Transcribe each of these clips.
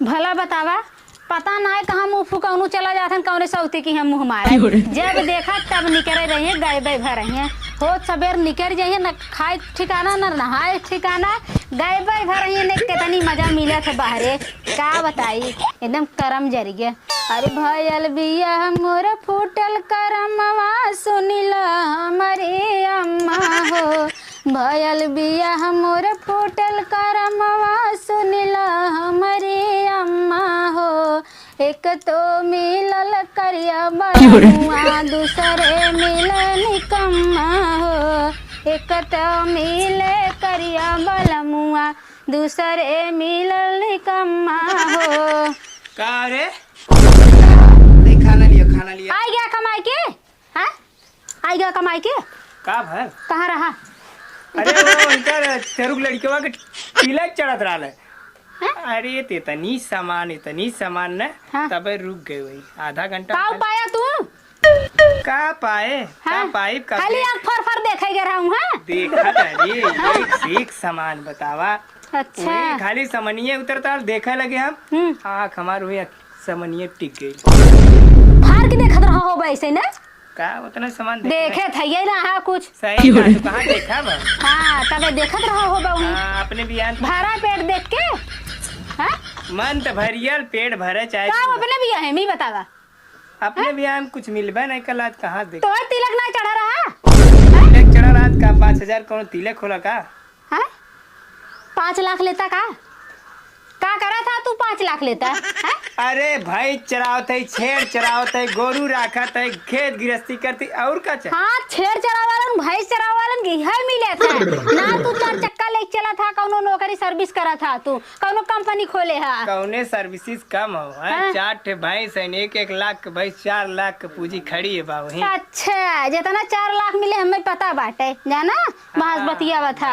भला बतावा पता ना है कहाँ मुँह फुकौनू चला जाते हैं कौन सौती की हम मुँह मारे जब देखा तब निकल रही है गए बे भर रही है हो सबेर निकल जाइए न खाए ठिकाना न नहाए ठिकाना गए बे भर रही है न कितनी मजा मिला था बाहरे का बताई एकदम करम जरी गया। अरे भयल बिया मोर फूटल करमवा सुनिला हमारे अम्मा हो भयल बिया मोर फूटल करमवा सुनिला हमारे अम्मा हो एक तो मिलल करिया बलमुआ दूसरे मिलल निकम्मा हो एक तो मिले करिया बलमुआ दूसरे मिलल निकम्मा हो। का रे खाना लिया आई गया कमाई के हाँ आई गया कमाई के का भर कहाँ रहा? अरे वो इनका तेरुक लड़कियों के तिलक चढ़त रहा है। अरे इतनी सामान न हाँ? तबे रुक गए वही आधा घंटा का पाया तू का पाए हाँ? का पाइप का खाली आँख फर देखे गया हूँ हाँ? देखा अरे एक से एक सामान बतावा अच्छा वही खाली समनिये उतरता देखा लगे हम आँख हमार वही समनिये टिक गई फार के देखत रहा हो वैसे ना का उतना सामान देखे थे ना हाँ कुछ सही बात तो कहाँ देखा बा हाँ तबे देखत रहा हो बहु अपने बियान भरा पेट देख के हाँ? मन तो भरियल पेट भरे चाहे का अपने भी है मी बतावा अपने बियान कुछ मिलबे नहीं कल आज कहाँ देख तो तिलक ना चढ़ा रहा तिलक चढ़ा रात का 5,000 कौन तिलक खोला का हाँ? 5 लाख लेता का करा था तू 5 लाख लेता है? अरे भाई चरावत है छेड़ चरावत है गोरू राखत है खेत गृहस्थी करती और का चाहिए हाँ छेड़ चरा वालन भैंस चरा वालन है मिले था ना तू 4 चक्का लेके चला था कौनो नौकरी सर्विस करा था तू कौनो कंपनी खोले है कौने सर्विसेज कम हो हाँ? 4 ठे भैंस है 1 लाख भाई 4 लाख की पूंजी खड़ी है बाबू अच्छा जितना 4 लाख मिले हमें पता बाटे जाना बांस बतियावा था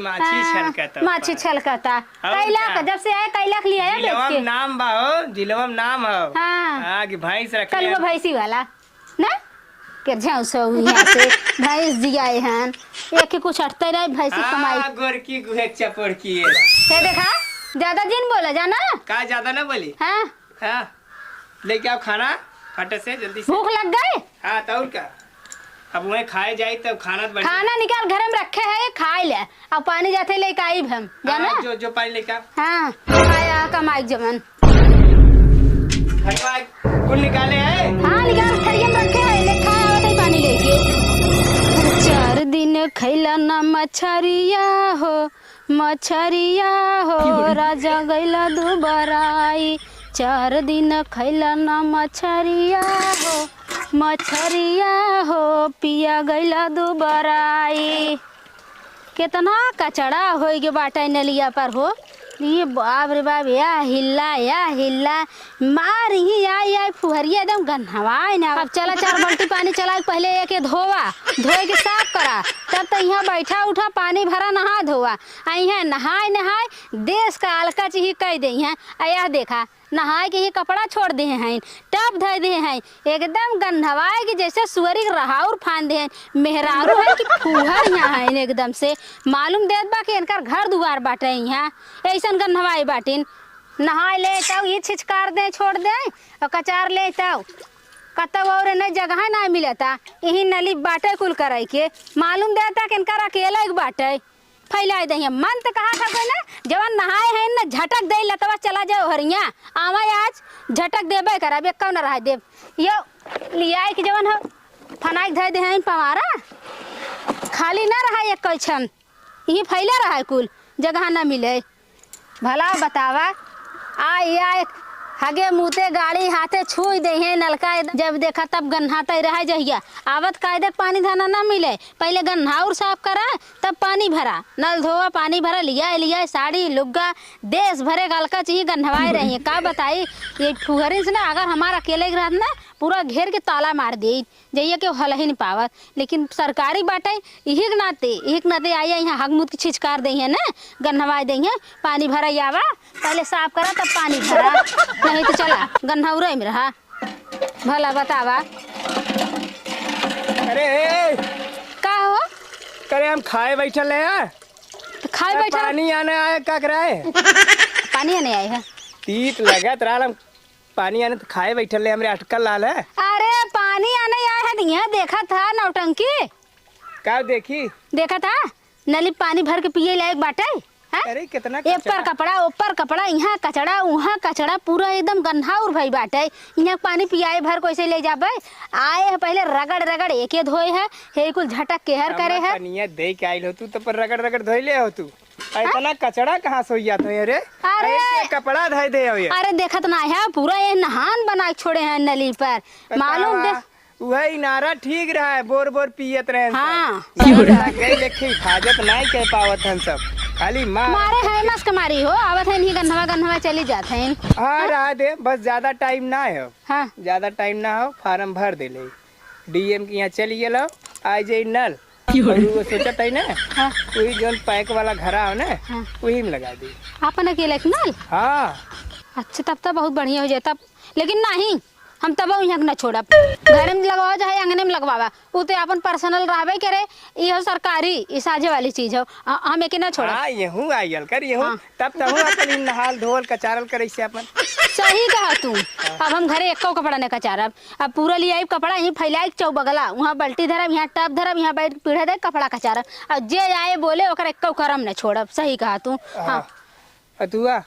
माछी छलकता माछी छलकता कई लाख जब से आए कई लाख लिया है बेच के नाम बा हो जिलवम नाम हो हाँ कि भैंस रख कल वो भैंसी वाला ना के झांसो यहाँ से भैंस दियाए हैं एक ही कुछ हटते रहे भैंसी कमाई गोरकी गुहे चपड़ की है ये देखा ज्यादा जिन बोला जाना का ज्यादा ना बोली हाँ हाँ लेके आओ खाना फटे से जल्दी से भूख लग गए हाँ तो का अब वहीं खाए जाए तब खाना तो खाना निकाल घर में रखे है खाए ले अब पानी जाते लेके आई हम जाना जो पानी लेके आओ हाँ आया कमाई जमन कुल निकाले है हाँ निकाल थरिया में रखे है ले खाया आवत है पानी लेके 4 दिन खैला ना मछरिया हो राजा गैला दुबराई 4 दिन खैला ना मछरिया हो पिया गैला दुबराई कितना कचड़ा हो गए बाटा नलिया पर हो ये बाप रे बाप या हिल्ला मार ही आई फुहरिया एकदम गन्हवाए ना अब चला 4 बाल्टी पानी चला पहले एक धोए के साफ करा तब तो यहाँ बैठा उठा पानी भरा नहा धोआ यहाँ नहाए देश का अलका चीज कह दे हैं आया देखा नहाए के ही कपड़ा छोड़ दे हैं टब धो दे हैं एकदम गंधवाए कि जैसे सुअरी रहाउर फान दे हैं मेहरारू है कि फूहर यहाँ है एकदम से मालूम देत बा कि इनकर घर दुआर बाटे यहाँ ऐसा गंधवाए बाटिन नहाए ले तब ये छिचकार दे छोड़ दे और कचार ले तब कतब और न जगह ना मिलता यही नली बाटे कुल करे के मालूम देता कि इनकर अकेला एक बाटे फैला दे मन तो कहा था कोई ना जवन नहाए हैं ना झटक दे लतवा चला जाओ हरिया आवा आज झटक देबे करा बे कौन रहा देव यो लिया कि जवन हो फनाक धर दे हैं पवारा खाली ना रहा एक कैछन यही फैला रहा है कुल जगह ना मिले भला बतावा आए हगे मुते गाड़ी हाथे छुई दे हैं नलका जब देखा तब गन्हाता ही रहा जहिया आवत कायदे पानी धाना ना मिले पहले गन्हाउर साफ करा तब पानी भरा नल धोआ पानी भरा लिया साड़ी लुग्गा देश भरे गलका चाहिए गन्हवाए रही का बताई ये फुहरी से ना अगर हमारा अकेले के रहत ना पूरा घेर के ताला मार दे जइया के हल ही नहीं पावत लेकिन सरकारी बाटे यही के नाते आइया यहाँ हगमुत की छिचकार दे ना गन्हवाए दे पानी भरा आवा पहले साफ करा तब पानी भरा नहीं तो चला गन्हौरा में रहा भला बतावा अरे का हो करे हम खाए बैठल है तो खाए बैठल पानी आने आया क्या कराए पानी आने आए है तीत लगत रहा हम पानी आने तो खाए बैठल हमरे अटकल लाल है। अरे पानी आने आया है यहाँ देखा था नौटंकी। का देखी? देखा था नली पानी भर के पिए लायक बाटे है? अरे कितना ऊपर कपड़ा ऊपर कपड़ा, यहाँ कचड़ा वहाँ कचड़ा, पूरा एकदम गंधा और भई बाटे। यहाँ पानी पियाए भर कैसे ले जाबे? आए है पहले रगड़ रगड़ एके धोए है, हे कुल झटक केहर करे है। पनिया दे के आइल हो तू तो पर रगड़ रगड़ धोई ले हो तू। इतना कचड़ा कहाँ से होइया तो अरे अरे कपड़ा धोई दे हो ये। अरे देखत ना है पूरा ये नहान बना के छोड़े हैं नली पर, मालूम दे। वही नारा ठीक रहा है, बोर बोर पियत रहे हाँ गई लेके हिफाजत नहीं कह पावत हम सब, खाली मारे है मस्क मारी हो आवत है नहीं गन्हवा गन्हवा चली जाते हैं। हाँ रहा दे बस ज्यादा टाइम ना हो। हाँ ज्यादा टाइम ना हो, फार्म भर दे ले डीएम के यहाँ चली गलो आ जाई नल और वो सोचत है ना। हाँ वही जोन पैक वाला घरा हो ना हाँ। वही में लगा दी। अपन अकेले नल हाँ अच्छा तब तो बहुत बढ़िया हो जाए तब, लेकिन नहीं हम तब यहाँ न छोड़ब। घर में लगवाओ चाहे अंगने में लगवावा, वो तो अपन पर्सनल रहबे करे, ये सरकारी ई साझे वाली चीज हो, हम एक न छोड़ब। हाँ यहूँ आयल कर यहूँ हाँ। तब तहूँ अपन नहाल धोल कचारल करे से अपन। सही कहा तू। अब हम घरे एको कपड़ा न कचारब, अब पूरा लिया कपड़ा यहीं फैलाए चौबगला, वहाँ बल्टी धरब, यहाँ टब धरब, यहाँ बैठ पीढ़े दे कपड़ा कचारब, अब जे आए बोले ओकर एको करम न छोड़ब। सही कहा तू। हाँ अतुआ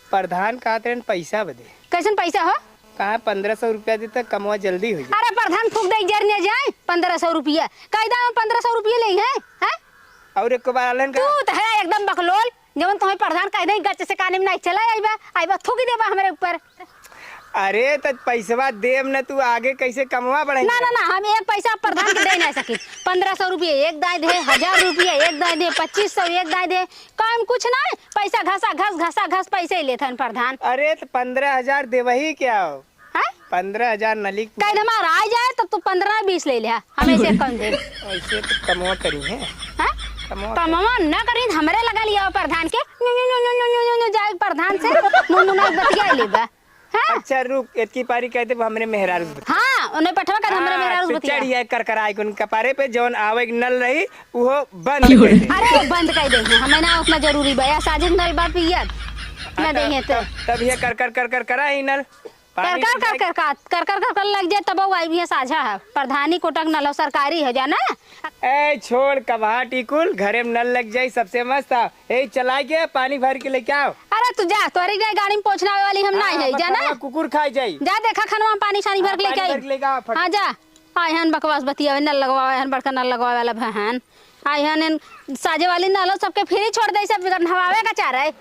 प्रधान कहते हैं पैसा बदे कैसन पैसा हो? कहा 1500 रुपया देता कमवा जल्दी हो जाए। अरे प्रधान फूक दे जर न जाए 1500 रुपया कायदा में 1500 रुपया ले हैं? और एक बार आलन तू तो है एकदम बकलोल, जवन तुम्हें प्रधान कह दे गच्चे से काने में नहीं चला आइबा थूक देबा हमारे ऊपर। अरे तो पैसवा देम न तू आगे कैसे कमवा बढ़े? ना ना ना हम एक पैसा प्रधान के दे नहीं सकी। 1500 रुपये एक दाई दे, 1000 रुपये एक दाई दे, 2500 एक दाई दे, काम कुछ नहीं, पैसा घसा घस पैसे ही लेते प्रधान। अरे तो 15,000 दे वही क्या हो? 15,000 नली कह दे मार आ जाए तब तू 15-20 ले ले हमें से कम दे। ऐसे तो कमवा करी है कमवा न करी हमरे लगा लिया प्रधान के जाए प्रधान से मुन्ना बतिया लेबा। अच्छा रुक इतकी पारी कहते हमरे मेहरारू। हाँ उन्हें पठवा कर हमरे मेहरारू बतिया चढ़िए कर आई उन कपारे पे जौन आवे नल रही वो बंद कर दे। अरे बंद कर दे हमें ना उतना जरूरी बया साजिद नल बा पियत न देहे तो तब ये कर करा ही नल कर लग जाए तब आई भी साझा है प्रधानी कोटक नल सरकारी है जाना। ए छोड़ कबाटी कुल घरे में नल लग जाये सबसे मस्त। ए चला के पानी भर के लेके आओ। अरे तू जा तोरी गाड़ी में पहुंचने वाली हम नहीं है जाना। कुकुर खाई जाई जा देखा खनवा पानी शानी भर के लेके आई। हाँ जा आए हन बकवास बतिया नल लगवा हन बड़का नल लगवा वाला बहन आए हन साझे वाली नल सबके फ्री छोड़ दे सब नहवावे का चाह रहे।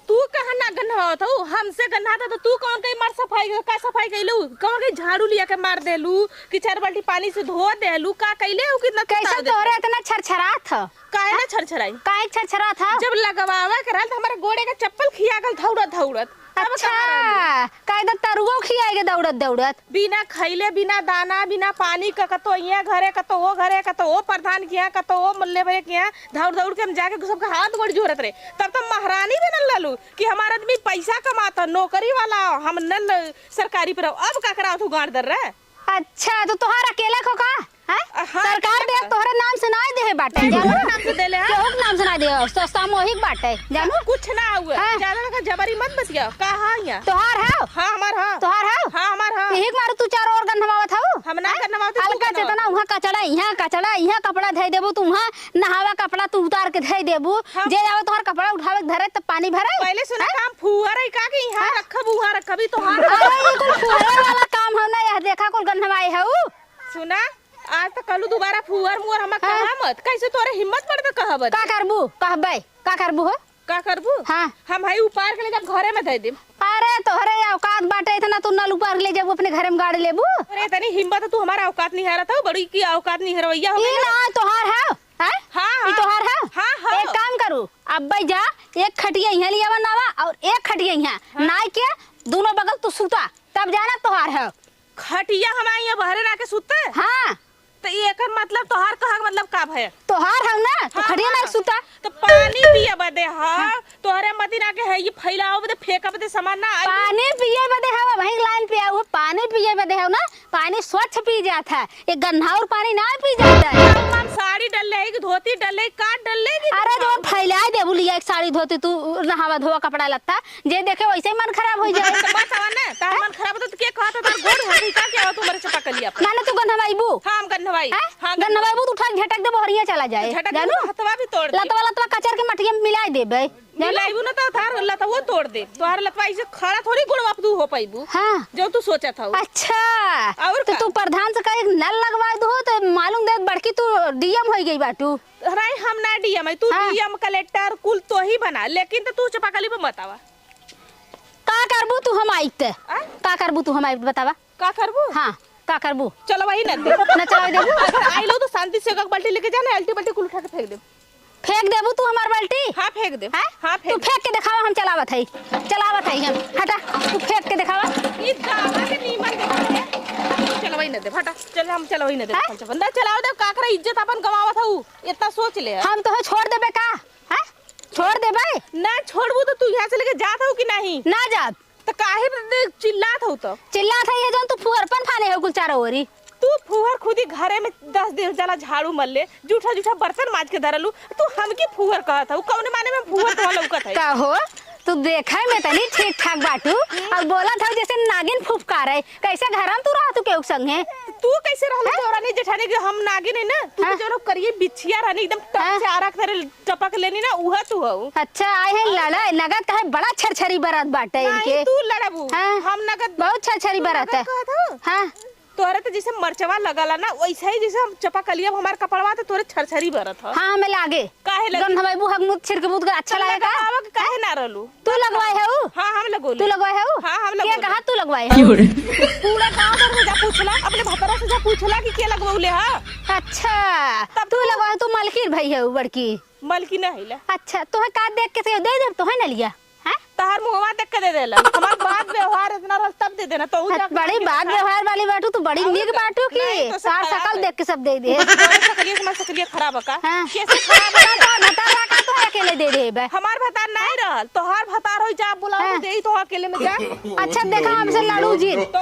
तू कहाँ ना गन्हावत हो? हमसे गन्हाता तो तू कौन कहीं मार सफाई कैलू? कौन कहीं झाड़ू लिया के मार देलू कि 4 बाल्टी पानी से धो देलू? का कैले हो कितना कैसे तोरे इतना छरछरात ह? काहे ना छरछराई? काहे छरछरात ह? जब लगवावा करल त हमारे गोड़े का चप्पल खिया गल धौड़त। अच्छा कायदा तरुओ खियाएगे दौड़त बिना खैले बिना दाना बिना पानी का कतो यहाँ घरे कतो वो प्रधान किया कतो वो मल्ले भरे किया दौड़ के हम जाके सबका हाथ गोड़ जोड़त रहे। तब तो महारानी बनल लालू कि हमारा आदमी पैसा कमाता नौकरी वाला हम नल सरकारी पर अब का करा तू गाड़ दर रहा। अच्छा तो तोहार अकेले को का सरकार दे तोहरे नाम सुनाई दे बाटे नाम से देले है केहू नाम सुनाई दे सामूहिक बाटे जानू कुछ ना हुआ ज्यादा का जबरी मत बतिया। कहां यहां तोहार है? हां हमार हां तोहार है? हां हमार हां एक मारू तू 4 और गन्हवावत हऊ हम ना गन्हवावत तू अलका चेतना वहां कचड़ा यहां कपड़ा धै देबू तू वहां नहावा कपड़ा तू उतार के धै देबू जे आवे तोहार कपड़ा उठावे धरे त पानी भरे। पहले सुना काम फुहर है का कि यहां रखब वहां रखबी तोहार अरे कुल फुहरे वाला काम हम ना यह देखा कुल गन्हवाई हऊ। सुना आज तक कलू दोबारा फुहर मुहर हम कहा मत कैसे तोरे हिम्मत पड़ के कहब का करबू हो का करबू? हां हम हई उपार के ले जब घरे में दे देम। अरे तोहरे औकात बाटे इतना तू नल ऊपर ले जब अपने घर में गाड़ी लेबू। अरे तनी हिम्मत तू हमारा औकात नहीं हरत हो बड़ी की औकात नहीं हरवैया हो ई ना तोहार है हैं? हां ई तोहार है? हां एक काम करू अब भाई जा एक खटिया यहां लिया बनावा और एक खटिया यहां नाई के दोनों बगल तू सुता तब जाना तोहार है। खटिया हमारे यहाँ बहरे ना के सुते। हां तो एकर मतलब तोहार कहा मतलब का भय तोहार है ना तो खटिया ना सुता तो पानी पिए बदे हां तोहरे मदीना के है ये फैलाओ बदे फेंका बदे सामान ना पानी पिए बदे हवा भाई लाइन पे आओ पानी पिए बदे हो ना पानी स्वच्छ पी जाता है ये गन्हाउर पानी ना पी जाता है। हम साड़ी साड़ी डल ले कि धोती डल ले का डल ले कि अरे जो फैलाए दे बुलिया एक साड़ी धोती तू नहावा धोवा कपड़ा लत्ता जे देखे वैसे ही मन खराब हो जाए। मत आवा ना तार मन खराब हो तो के कहत तार गोड़ हसी का के आवा तू मेरे चपा कर लिया पर माने तू गन्हवाईबू हां हम गन्हवाई हां गन्हवाईबू तू उठा के झटक दे बहरिया चला जाए झटक जानू हथवा भी तोड़ दे लतवा कचर के मटिया में मिला देबे लाइबू ना तो थार लता वो तोड़ दे तोहार लतवा ऐसे खड़ा थोड़ी गुड़ वाप तू हो पाईबू हां जो तू सोचा था अच्छा और तो का? तू प्रधान से कहे नल लगवा दो तो मालूम दे बड़की तू डीएम हो गई बाटू। राय हम ना डीएम है तू हाँ। डीएम कलेक्टर कुल तो ही बना लेकिन तो तू चपाकली पे मत आवा का करबू तू हम आइते आ? का करबू तू हम आइते बतावा। का करबू हां का करबू चलो वही ना दे ना चला देबू अगर आई लो तो शांति से एक बाल्टी लेके जाना अल्टी बल्टी कुल उठा के फेंक दे फेंक देबू तू हमार बाल्टी हां फेंक दे हैं? हां तू फेंक फेंक के दिखावा हम चलावत हई हम हटा तू फेंक के दिखावा। ई दावा के नीमन दे चलो वही ना दे फटा चल हम चलो वही ना दे हैं? बंदा चलाओ दे काकरा इज्जत अपन गवावत हऊ इतना सोच ले हम तो छोड़ देबे का हैं छोड़ देबे ना छोड़बू तो तू यहां से लेके जात हऊ कि नहीं ना जाब तो काहे चिल्लात हऊ तो चिल्लात है ये जौन तू फुहरपन फाने हो कुल चारो ओरी तू फुहर खुदी घरे में 10 दिन जाला झाड़ू मल्ले जूठा जूठा बर्तन माज के धरलू तू हमके फुहर कहत हऊ कौन माने में फुहर तो लौकत है का हो तू देखा में तनी ठीक ठाक बाटू और बोला था जैसे नागिन फुफकार है कैसे घर में तू रहा तू केहू संगे तू कैसे रहलू तोरानी जेठानी के हम नागिन है ना तू हाँ? जो करिए बिछिया रहनी एकदम हाँ? टप से आरा करे टपक लेनी ना उहा तू हऊ अच्छा आए हैं लड़ा लगत है बड़ा छरछरी बरत बाटे नहीं इनके तू लड़बू हाँ? हम नगद बहुत छरछरी तू बरत है नगद कहत हऊ? हाँ तोहरे तो जैसे मरचवा लगला ना वैसे ही जैसे हम चपकलिया हमार कपड़वा तो तोरे छरछरी बरत ह हाँ हमें लागे काहे लगी? गन हमारे बुहक मुत छिड़के बुत अच्छा लगेगा आवा के काहे ना रहलू तू लगवाए है ऊ हां हम लगोली तू लगवाए है ऊ हाँ, हम क्या लगवाए। कहा तू लगवाए है ऊ? पूरा गांव भर में जा पूछला अपने भतरा से जा पूछला कि के लगवौले हा अच्छा तब तू लगवाए तू मलकिन भई है ऊ बड़की मलकी ना हिला अच्छा तोहे का देख के से दे दे तो है ना लिया हैं तहार मुहवा देख के दे देला हमार बात व्यवहार इतना रस तब दे देना तो बड़ी बात व्यवहार वाली बाटू तू बड़ी निक बाटू नहीं, की तो सब सार खराब सकल है। देख के सब दे दे सकलिए के सकलिए खराब का हाँ। कैसे खराब है? तो भतारा का तो अकेले दे दे बे हमार भतार नहीं रहल तोहार भतार हो जा बुलाओ हाँ। दे तो अकेले में जा अच्छा देखा हमसे लड़ू जी